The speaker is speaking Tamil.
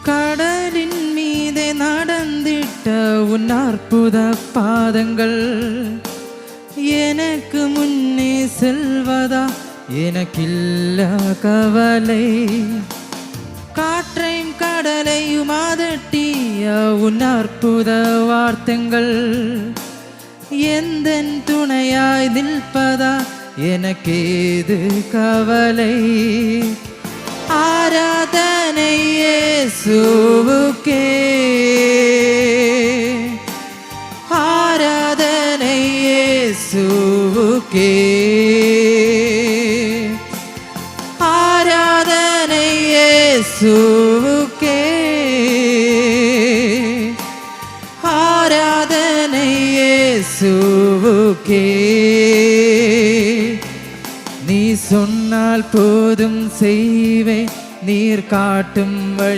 கடலின் மீதே நடந்திட்ட உன் அற்புத பாதங்கள் எனக்கு முன்னே செல்வதா எனக்கில்ல கவலை. காற்றையும் கடலையும் அதட்டிய உன் அற்புத வார்த்தைகள் எந்தன் துணையாய் நிற்பதா எனக்கேது கவலை. ஆராதனை இயேசுவுக்கே, ஆராதனை இயேசுவுக்கே, ஆராதனை இயேசுவுக்கே, ஆராதனை இயேசுவுக்கே. நீ சொன்னால் போதும் செய்வேன், நீர் காட்டும் வழி